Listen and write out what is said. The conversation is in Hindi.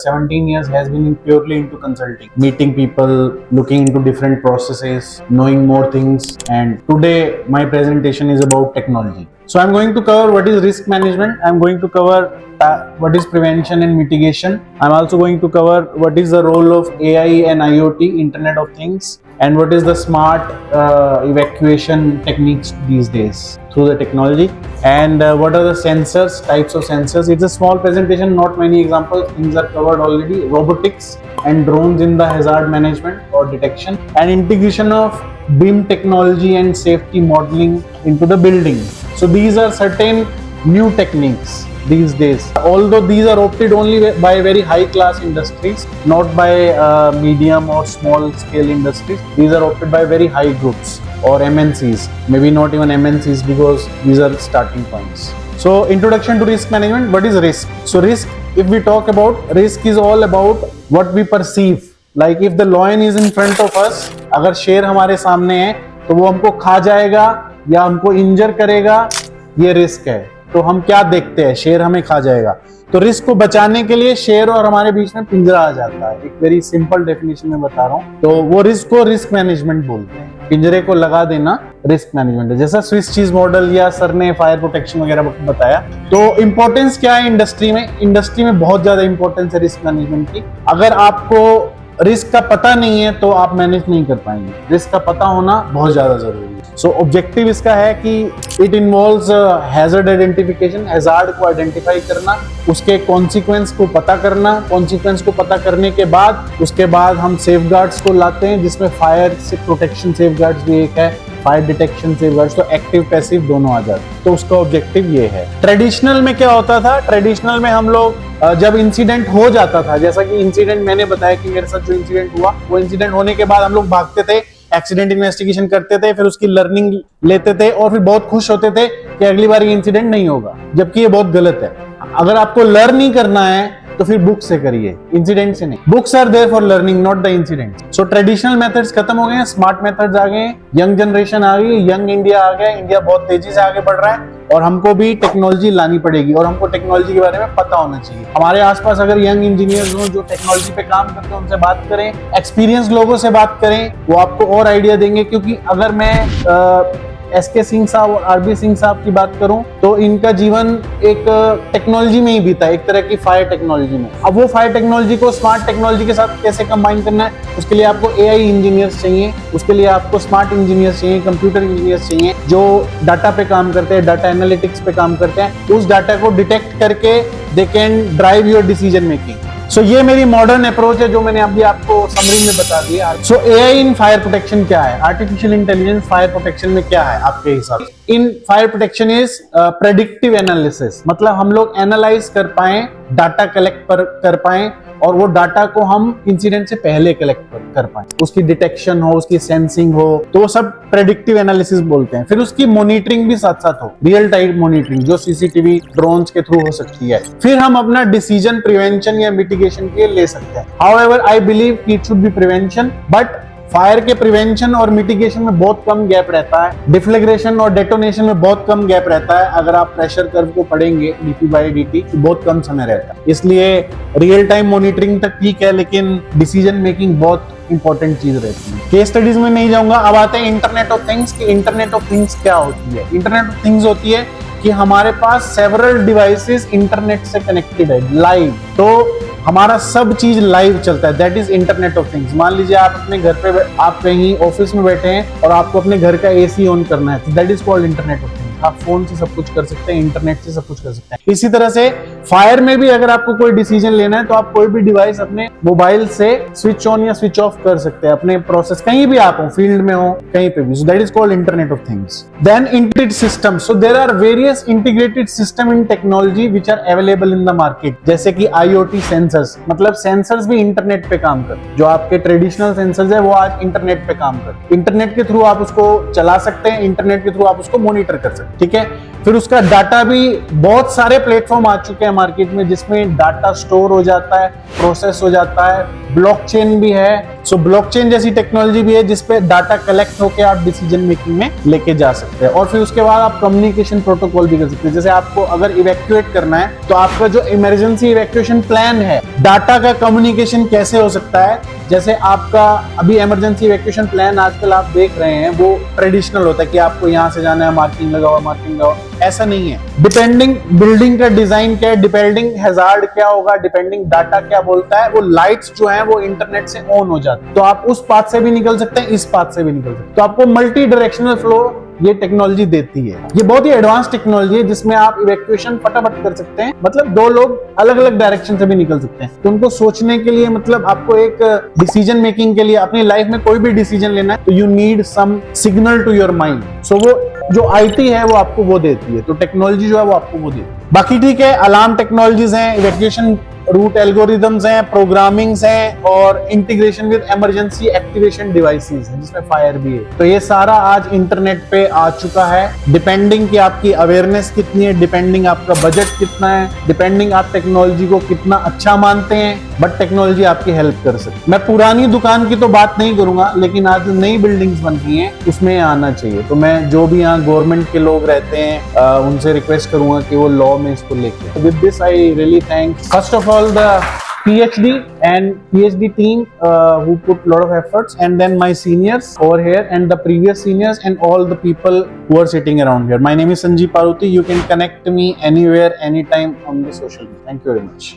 17 years has been purely into consulting, meeting people, looking into different processes, knowing more things. And today my presentation is about technology. So I'm going to cover what is risk management. I'm going to cover what is prevention and mitigation. I'm also going to cover what is the role of AI and IoT, Internet of Things, and what is the smart evacuation techniques these days through the technology, and what are the sensors, types of sensors. It's a small presentation, not many examples, things are covered already. Robotics and drones in the hazard management or detection, and integration of BIM technology and safety modeling into the building. So these are certain new techniques these days, although these are opted only by very high class industries, not by medium or small scale industries. These are opted by very high groups or MNCs, maybe not even MNCs, because these are starting points. So introduction to risk management. What is risk? So risk, if we talk about risk, is all about what we perceive. Like if the lion is in front of us, अगर शेर हमारे सामने है तो वो हमको खा जाएगा या हमको इंजर करेगा, ये रिस्क है। तो हम क्या देखते हैं? शेर हमें खा जाएगा। तो रिस्क को बचाने के लिए शेर और हमारे बीच में पिंजरा आ जाता है। एक वेरी सिंपल डेफिनेशन में बता रहा हूँ। तो वो रिस्क को रिस्क मैनेजमेंट बोलते हैं। पिंजरे को लगा देना रिस्क मैनेजमेंट है। जैसा स्विस चीज मॉडल या सर ने फायर प्रोटेक्शन वगैरह बताया। तो इंपॉर्टेंस क्या है इंडस्ट्री में? इंडस्ट्री में बहुत ज्यादा इंपॉर्टेंस है रिस्क मैनेजमेंट की। अगर आपको रिस्क का पता नहीं है तो आप मैनेज नहीं कर पाएंगे। रिस्क का पता होना बहुत ज्यादा जरूरी है। सो ऑब्जेक्टिव इसका है कि it involves hazard identification, hazard को आइडेंटिफाई करना, उसके कॉन्सिक्वेंस को पता करना, कॉन्सिक्वेंस को पता करने के बाद उसके बाद हम सेफगार्ड्स को लाते हैं, जिसमें फायर से प्रोटेक्शन सेफगार्ड्स भी एक है, फायर डिटेक्शन सेफगार्ड्स, तो एक्टिव पैसिव दोनों आ जाते। तो उसका ऑब्जेक्टिव ये है। ट्रेडिशनल में क्या होता था? ट्रेडिशनल में हम लोग जब इंसिडेंट हो जाता था, जैसा कि इंसिडेंट मैंने बताया कि मेरे साथ जो इंसिडेंट हुआ, वो इंसिडेंट होने के बाद हम लोग भागते थे, एक्सीडेंट इन्वेस्टिगेशन करते थे, फिर उसकी लर्निंग लेते थे और फिर बहुत खुश होते थे कि अगली बार ये इंसिडेंट नहीं होगा, जबकि ये बहुत गलत है। अगर आपको लर्न नहीं करना है तो फिर बुक से करिए, इंसिडेंट से नहीं। Books are there for learning, not the incident. So traditional methods खत्म हो गए हैं, स्मार्ट मेथड्स आ गए हैं, यंग जनरेशन आ गई, यंग इंडिया आ गया। इंडिया बहुत तेजी से आगे बढ़ रहा है और हमको भी टेक्नोलॉजी लानी पड़ेगी और हमको टेक्नोलॉजी के बारे में पता होना चाहिए। हमारे आसपास अगर यंग इंजीनियर्स हो जो टेक्नोलॉजी पे काम करते हैं, उनसे बात करें, एक्सपीरियंस लोगों से बात करें, वो आपको और आइडिया देंगे। क्योंकि अगर मैं SK सिंह साहब और RB सिंह साहब की बात करूं तो इनका जीवन एक टेक्नोलॉजी में ही बीता, एक तरह की फायर टेक्नोलॉजी में। अब वो फायर टेक्नोलॉजी को स्मार्ट टेक्नोलॉजी के साथ कैसे कंबाइन करना है, उसके लिए आपको AI इंजीनियर्स चाहिए, उसके लिए आपको स्मार्ट इंजीनियर्स चाहिए, कंप्यूटर इंजीनियर्स चाहिए, जो डाटा पे काम करते हैं, डाटा एनालिटिक्स पे काम करते हैं। उस डाटा को डिटेक्ट करके they can drive your decision making. So ये मेरी मॉडर्न अप्रोच है जो मैंने अभी आपको समरी में बता दिया। सो AI इन फायर प्रोटेक्शन क्या है? आर्टिफिशियल इंटेलिजेंस फायर प्रोटेक्शन में क्या है आपके हिसाब से? In fire protection is predictive analysis, मतलब हम लोग एनालाइज कर पाए, डाटा कलेक्ट कर पाए और वो डाटा को हम इंसिडेंट से पहले कलेक्ट कर पाए, उसकी डिटेक्शन हो, उसकी सेंसिंग हो, तो वो सब प्रेडिक्टिव एनालिसिस बोलते हैं। फिर उसकी मॉनिटरिंग भी साथ साथ हो, रियल टाइम मॉनिटरिंग, जो CCTV ड्रोन्स के थ्रू हो सकती है। फिर हम अपना डिसीजन प्रिवेंशन या मिटिगेशन के लिए ले सकते हैं। हाउएवर आई बिलीव कि it should be prevention, but fire के प्रिवेंशन और मिटिगेशन में बहुत कम गैप रहता है, डिफ्लेग्रेशन और डेटोनेशन में बहुत कम गैप रहता है। अगर आप प्रेशर कर्व को पढ़ेंगे dP/dt, बहुत कम समय रहता है। इसलिए रियल टाइम मॉनिटरिंग तक ठीक है, लेकिन डिसीजन मेकिंग बहुत इंपॉर्टेंट चीज रहती है। केस स्टडीज में नहीं जाऊंगा। अब आते हैं इंटरनेट ऑफ थिंग्स कि इंटरनेट ऑफ थिंग्स क्या होती है। इंटरनेट ऑफ थिंग्स होती है कि हमारे पास सेवरल डिवाइसेस इंटरनेट से कनेक्टेड है, लाइव। तो हमारा सब चीज लाइव चलता है, that is internet of things. मान लीजिए आप अपने घर पे, आप कहीं ऑफिस में बैठे हैं और आपको अपने घर का AC ऑन करना है, तो that is called internet of things. आप फोन से सब कुछ कर सकते हैं, इंटरनेट से सब कुछ कर सकते हैं। इसी तरह से फायर में भी अगर आपको कोई डिसीजन लेना है तो आप कोई भी डिवाइस अपने मोबाइल से स्विच ऑन या स्विच ऑफ कर सकते हैं, अपने प्रोसेस कहीं भी आप हो, फील्ड में हो, कहीं पे भी। So that is called internet of things. Then integrated system. So there are various integrated system in technology which are available in the market, जैसे कि IoT सेंसर्स, मतलब सेंसर्स भी इंटरनेट पे काम करते हैं। जो आपके ट्रेडिशनल सेंसर्स है वो आज इंटरनेट पे काम करते हैं। इंटरनेट के थ्रू आप उसको चला सकते हैं, इंटरनेट के थ्रू आप उसको मॉनिटर कर सकते हैं, ठीक है। फिर उसका डाटा भी, बहुत सारे प्लेटफॉर्म आ चुके हैं मार्केट में जिसमें डाटा स्टोर हो जाता है, प्रोसेस हो जाता है, ब्लॉकचेन भी है, सो ब्लॉकचेन जैसी टेक्नोलॉजी भी है जिसपे डाटा कलेक्ट होकर आप डिसीजन मेकिंग में लेके जा सकते हैं। और फिर उसके बाद आप कम्युनिकेशन प्रोटोकॉल भी कर सकते हैं। जैसे आपको अगर इवैक्यूएट करना है तो आपका जो इमरजेंसी इवैक्यूएशन प्लान है, डाटा का कम्युनिकेशन कैसे हो सकता है। जैसे आपका अभी इमरजेंसी इवैक्यूएशन प्लान आजकल आप देख रहे हैं वो ट्रेडिशनल होता है कि आपको यहाँ से जाना है, मार्किंग लगाओ, मार्किंग लगाओ, ऐसा नहीं है। डिपेंडिंग बिल्डिंग का डिजाइन क्या है, डिपेंडिंग हैजार्ड क्या होगा, डिपेंडिंग डाटा क्या बोलता है, वो लाइट्स जो है वो इंटरनेट से ऑन हो जाती है। तो आप उस पाथ से भी निकल सकते हैं, इस पाथ से भी निकल सकते हैं। तो आपको मल्टी डायरेक्शनल फ्लो ये टेक्नोलॉजी देती है। ये बहुत ही एडवांस टेक्नोलॉजी है जिसमें आप इवैक्यूएशन फटाफट कर सकते हैं। मतलब दो लोग अलग अलग डायरेक्शन से भी निकल सकते हैं। तो उनको सोचने के लिए, मतलब आपको एक डिसीजन मेकिंग के लिए अपनी लाइफ में कोई भी डिसीजन लेना है तो you need some signal to your mind. So वो जो आईटी है वो आपको वो देती है, तो टेक्नोलॉजी जो है वो आपको वो देती है। बाकी ठीक है, अलार्म टेक्नोलॉजीज हैं, इवैक्यूएशन रूट एल्गोरिदम्स हैं, प्रोग्रामिंग्स हैं और integration with emergency activation devices हैं जिसमें फायर भी है। तो ये सारा आज इंटरनेट पे आ चुका है। डिपेंडिंग कि आपकी अवेयरनेस कितनी है, डिपेंडिंग आपका बजट कितना है, डिपेंडिंग आप टेक्नोलॉजी को कितना अच्छा मानते हैं, बट टेक्नोलॉजी आपकी हेल्प कर सकती है। मैं पुरानी दुकान की तो बात नहीं करूंगा, लेकिन आज जो नई बिल्डिंग्स बन रही हैं उसमें आना चाहिए। तो मैं जो भी यहाँ गवर्नमेंट के लोग रहते हैं उनसे रिक्वेस्ट करूंगा कि वो लॉ में इसको लेके। With this I really thank first of all the PhD team who put lot of efforts, and then my seniors over here and the previous seniors and all the people who are sitting around here. My name is Sanjeev Paruti. You can connect me anywhere, anytime on the social media. Thank you very much.